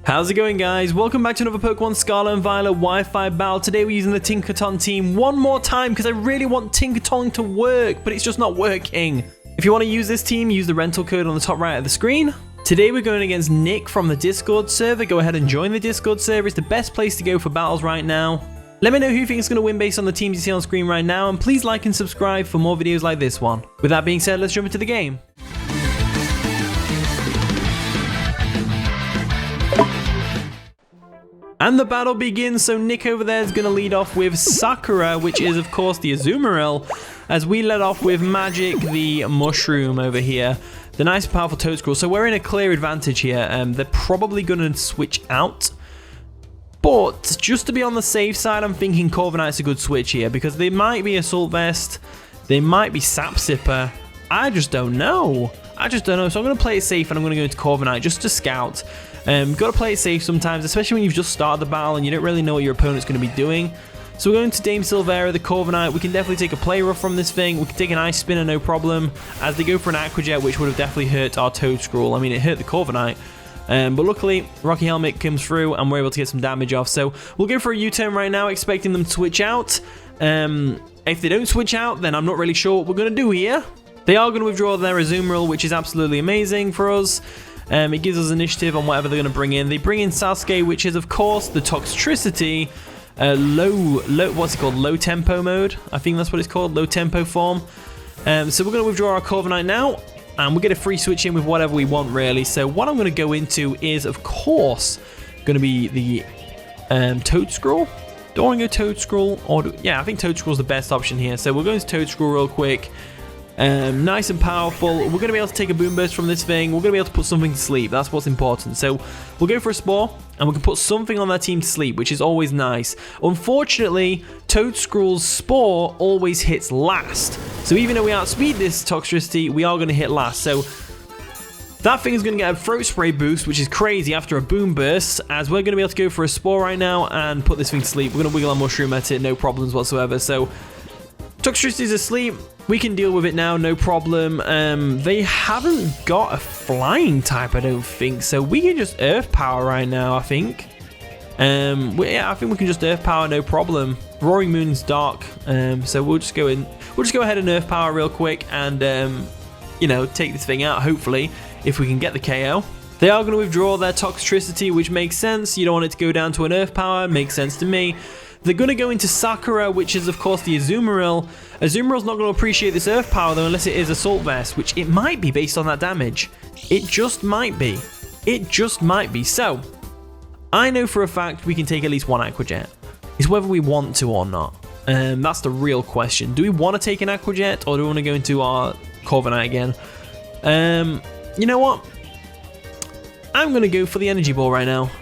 How's it going, guys? Welcome back to another Pokemon Scarlet and Violet Wi-Fi battle. Today we're using the Tinkerton team one more time because I really want Tinkerton to work, but it's just not working. If you want to use this team, use the rental code on the top right of the screen. Today we're going against Nick from the Discord server. Go ahead and join the Discord server. It's the best place to go for battles right now. Let me know who you think is going to win based on the teams you see on screen right now, and please like and subscribe for more videos like this one. With that being said, let's jump into the game. And the battle begins, so Nick over there is going to lead off with Sakura, which is of course the Azumarill, as we led off with Magic, the Mushroom over here, the nice and powerful Toadscruel. So we're in a clear advantage here. They're probably going to switch out, but just to be on the safe side, I'm thinking Corviknight's a good switch here, because they might be Assault Vest, they might be Sap Sipper, I just don't know. So I'm going to play it safe and I'm going to go into Corviknight just to scout. Got to play it safe sometimes, especially when you've just started the battle and you don't really know what your opponent's going to be doing. So we're going to Dame Silvera, the Corviknight. We can definitely take a play rough from this thing. We can take an Ice Spinner, no problem, as they go for an Aqua Jet, which would have definitely hurt our Toadscruel. I mean, it hurt the Corviknight. But luckily, Rocky Helmet comes through and we're able to get some damage off. So we'll go for a U-turn right now, expecting them to switch out. If they don't switch out, then I'm not really sure what we're going to do here. They are going to withdraw their Azumarill, which is absolutely amazing for us. It gives us initiative on whatever they're going to bring in. They bring in Sasuke, which is, of course, the Toxtricity, what's it called? Low tempo mode. I think that's what it's called, low tempo form. So we're going to withdraw our Corviknight now, and we'll get a free switch in with whatever we want, really. So what I'm going to go into is, of course, going to be the Toadscruel. Do I want to go Toadscruel? Yeah, I think Toadscruel's the best option here. So we'll go into Toadscruel real quick. Nice and powerful. We're going to be able to take a Boom Burst from this thing. We're going to be able to put something to sleep. That's what's important. So we'll go for a Spore, and we can put something on that team to sleep, which is always nice. Unfortunately, Toadscruel's Spore always hits last. So even though we outspeed this Toxtricity, we are going to hit last. So that thing is going to get a Throat Spray boost, which is crazy after a Boom Burst, as we're going to be able to go for a Spore right now and put this thing to sleep. We're going to wiggle our Mushroom at it, no problems whatsoever. So Toxtricity's asleep. We can deal with it now, no problem. They haven't got a flying type, I don't think. So we can just Earth Power right now, I think. Yeah, I think we can just Earth Power, no problem. Roaring Moon's dark. So we'll just go in. We'll just go ahead and Earth Power real quick and, you know, take this thing out, hopefully, if we can get the KO. They are going to withdraw their Toxtricity, which makes sense. You don't want it to go down to an Earth Power. Makes sense to me. They're going to go into Sakura, which is, of course, the Azumarill. Azumarill's not going to appreciate this Earth Power, though, unless it is Assault Vest, which it might be based on that damage. It just might be. It just might be. So, I know for a fact we can take at least one Aqua Jet. It's whether we want to or not. That's the real question. Do we want to take an Aqua Jet, or do we want to go into our Corviknight again? You know what? I'm going to go for the Energy Ball right now.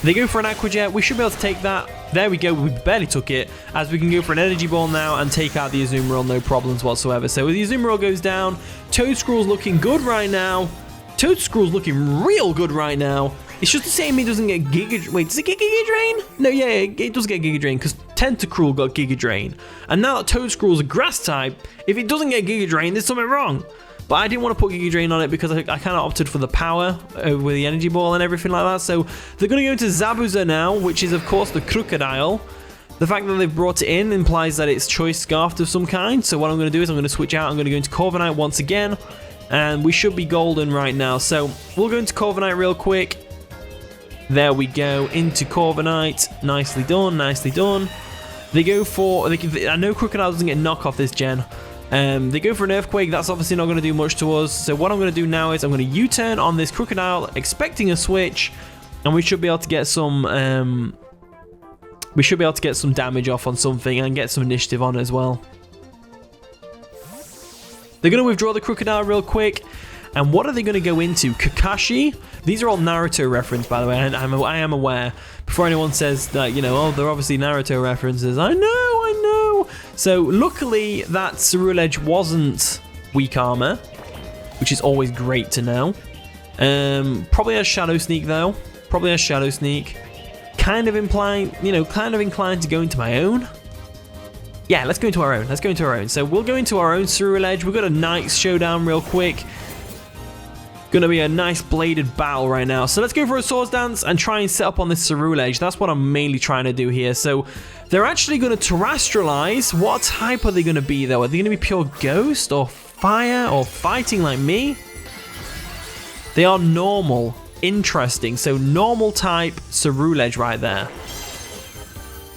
They go for an Aqua Jet. We should be able to take that. There we go. We barely took it, as we can go for an Energy Ball now and take out the Azumarill, no problems whatsoever. So the Azumarill goes down. Toadscruel's looking good right now. Toadscruel's looking real good right now. It's just the same he doesn't get Giga... Wait, does it get Giga Drain? No, yeah, it does get Giga Drain, because Tentacruel got Giga Drain. And now that Toadscruel's a Grass type, if it doesn't get Giga Drain, there's something wrong. But I didn't want to put Giga Drain on it because I kind of opted for the power with the Energy Ball and everything like that. So they're going to go into Zabuza now, which is, of course, the Crocodile. The fact that they've brought it in implies that it's Choice Scarf of some kind. So what I'm going to do is I'm going to switch out. I'm going to go into Corviknight once again. And we should be golden right now. So we'll go into Corviknight real quick. There we go. Into Corviknight. Nicely done. Nicely done. They go for... I know Crocodile doesn't get knock off this gen. They go for an Earthquake. That's obviously not going to do much to us. So what I'm going to do now is I'm going to U-turn on this Crocodile, expecting a switch, and we should be able to get some. Damage off on something and get some initiative on as well. They're going to withdraw the Crocodile real quick. And what are they going to go into? Kakashi? These are all Naruto reference, by the way. And I am aware. Before anyone says that, you know, oh, they're obviously Naruto references. I know. So, luckily, that Ceruledge wasn't weak armor, which is always great to know. Probably has Shadow Sneak, though. Probably has Shadow Sneak. Kind of inclined to go into my own. Yeah, let's go into our own. So, we'll go into our own Ceruledge. We've got a nice showdown real quick. Gonna be a nice bladed battle right now. So let's go for a swords dance and try and set up on this Ceruledge. That's what I'm mainly trying to do here. So they're actually gonna terrestrialize. What type are they gonna be though? Are they gonna be pure ghost or fire or fighting like me? They are normal. Interesting. So normal type Ceruledge right there.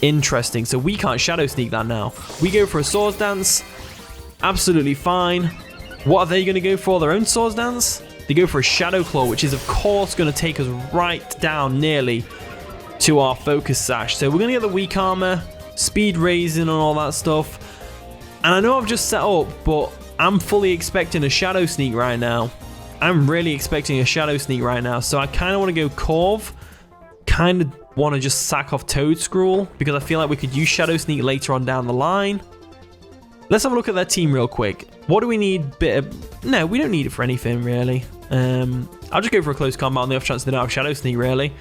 Interesting. So we can't shadow sneak that now. We go for a swords dance. Absolutely fine. What are they gonna go for? Their own swords dance? They go for a Shadow Claw, which is of course going to take us right down nearly to our Focus Sash. So we're going to get the weak armor, speed raising and all that stuff. And I know I've just set up, but I'm fully expecting a Shadow Sneak right now. I'm really expecting a Shadow Sneak right now. So I kind of want to go Corv. Kind of want to just sack off Toadscruel because I feel like we could use Shadow Sneak later on down the line. Let's have a look at their team real quick. What do we need? No, we don't need it for anything really. I'll just go for a close combat on the off chance they don't have Shadow Sneak really.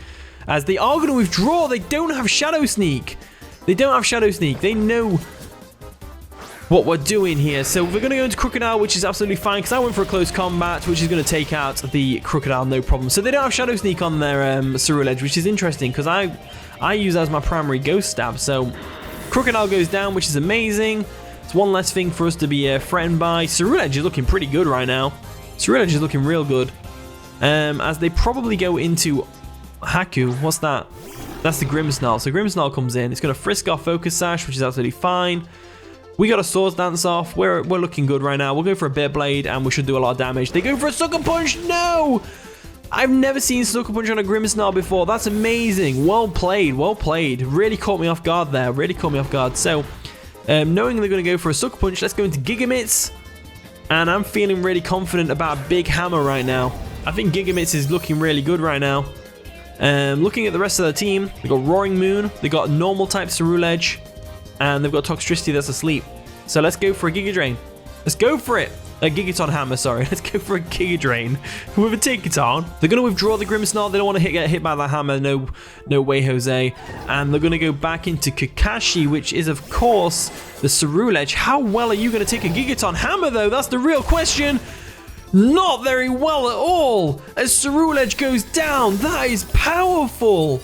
As they are going to withdraw, they don't have Shadow Sneak. They don't have Shadow Sneak. They know what we're doing here. So we're going to go into Crocodile, which is absolutely fine because I went for a close combat, which is going to take out the Crocodile no problem. So they don't have Shadow Sneak on their Ceruledge, which is interesting because I use that as my primary ghost stab. So Crocodile goes down, which is amazing. It's one less thing for us to be threatened by. Ceruledge is looking pretty good right now. Ceruledge is looking real good. As they probably go into Haku. What's that? That's the Grimmsnarl. So Grimmsnarl comes in. It's going to frisk our Focus Sash, which is absolutely fine. We got a Swords Dance off. We're looking good right now. We'll go for a Bit Blade, and we should do a lot of damage. They go for a Sucker Punch. No! I've never seen Sucker Punch on a Grimmsnarl before. That's amazing. Well played. Well played. Really caught me off guard there. Really caught me off guard. So, knowing they're going to go for a Sucker Punch, let's go into Gigamitz. And I'm feeling really confident about a Big Hammer right now. I think Gigamitz is looking really good right now. Looking at the rest of the team, they've got Roaring Moon, they've got normal type Ceruledge, and they've got Toxtricity that's asleep. So let's go for a Giga Drain. Let's go for it. A Gigaton Hammer, sorry. Let's go for a Giga Drain with a Tinkerton. They're going to withdraw the Grimmsnarl. They don't want to get hit by that hammer. No way, Jose. And they're going to go back into Kakashi, which is, of course, the Ceruledge. How well are you going to take a Gigaton Hammer, though? That's the real question. Not very well at all. As Ceruledge goes down, that is powerful.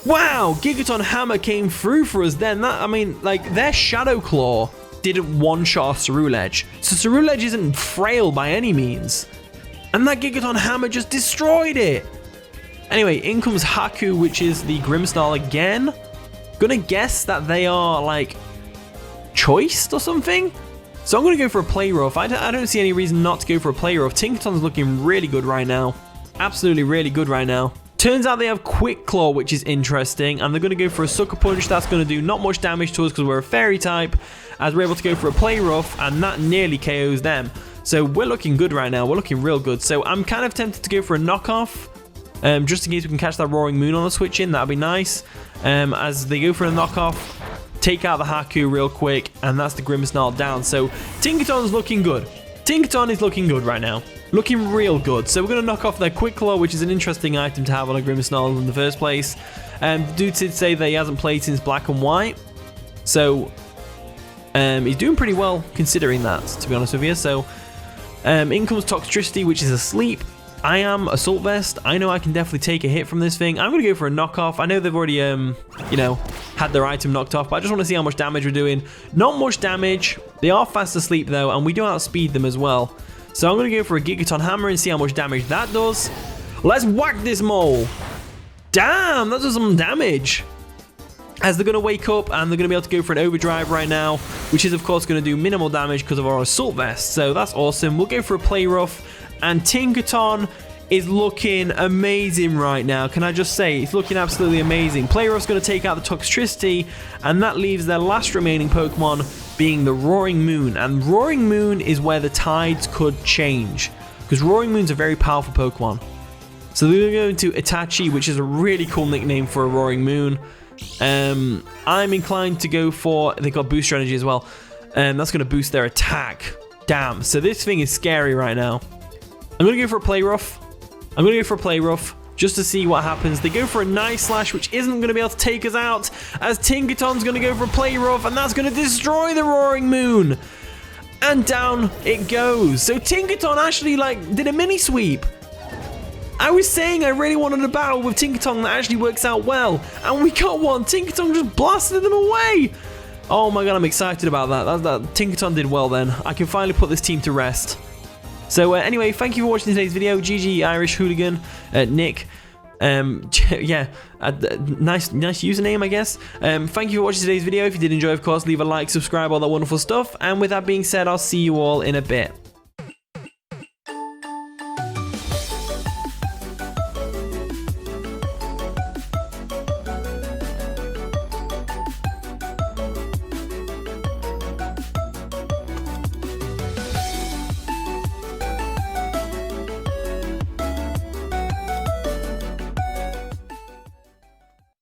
Wow, Gigaton Hammer came through for us then. That, I mean, like, their Shadow Claw didn't one-shot Ceruledge. So Ceruledge isn't frail by any means. And that Gigaton Hammer just destroyed it. Anyway, in comes Haku, which is the Grimmsnarl again. Gonna guess that they are, like, choiced or something? So I'm gonna go for a Play Rough. I don't see any reason not to go for a Play Rough. Tinkerton's looking really good right now. Absolutely really good right now. Turns out they have Quick Claw, which is interesting, and they're going to go for a Sucker Punch. That's going to do not much damage to us because we're a Fairy type, as we're able to go for a Play Rough, and that nearly KOs them. So we're looking good right now. We're looking real good. So I'm kind of tempted to go for a knockoff, just in case we can catch that Roaring Moon on the switch in. That'd be nice. As they go for a knockoff, take out the Haku real quick, and that's the Grimmsnarl down. So Tinkaton's looking good. Tinkaton is looking good right now. Looking real good. So we're going to knock off their Quick Claw, which is an interesting item to have on a Grimmsnarl in the first place. Dude did say that he hasn't played since Black and White. So he's doing pretty well considering that, to be honest with you. So in comes Toxtricity, which is asleep. I am Assault Vest. I know I can definitely take a hit from this thing. I'm going to go for a knockoff. I know they've already, you know, had their item knocked off, but I just want to see how much damage we're doing. Not much damage. They are fast asleep, though, and we do outspeed them as well. So I'm going to go for a Gigaton Hammer and see how much damage that does. Let's whack this mole. Damn, that does some damage. As they're going to wake up and they're going to be able to go for an Overdrive right now, which is, of course, going to do minimal damage because of our Assault Vest. So that's awesome. We'll go for a Play Rough. And Tinkerton is looking amazing right now. Can I just say, it's looking absolutely amazing. Play Rough's going to take out the Toxtricity, and that leaves their last remaining Pokemon being the Roaring Moon. And Roaring Moon is where the tides could change, because Roaring Moon's a very powerful Pokemon. So they're going to go into Itachi, which is a really cool nickname for a Roaring Moon. I'm inclined to go for, they got Booster Energy as well. That's going to boost their attack. Damn, so this thing is scary right now. I'm going to go for a Play Rough. I'm going to go for a Play Rough just to see what happens. They go for a Nice Slash, which isn't going to be able to take us out, as Tinkaton's going to go for a Play Rough, and that's going to destroy the Roaring Moon. And down it goes. So Tinkerton actually like did a mini sweep. I was saying I really wanted a battle with Tinkerton that actually works out well, and we got one. Tinkerton just blasted them away. Oh my god, I'm excited about that. Tinkerton did well then. I can finally put this team to rest. So anyway, thank you for watching today's video. GG Irish Hooligan, Nick. Yeah, nice username, I guess. Thank you for watching today's video. If you did enjoy, of course, leave a like, subscribe, all that wonderful stuff. And with that being said, I'll see you all in a bit.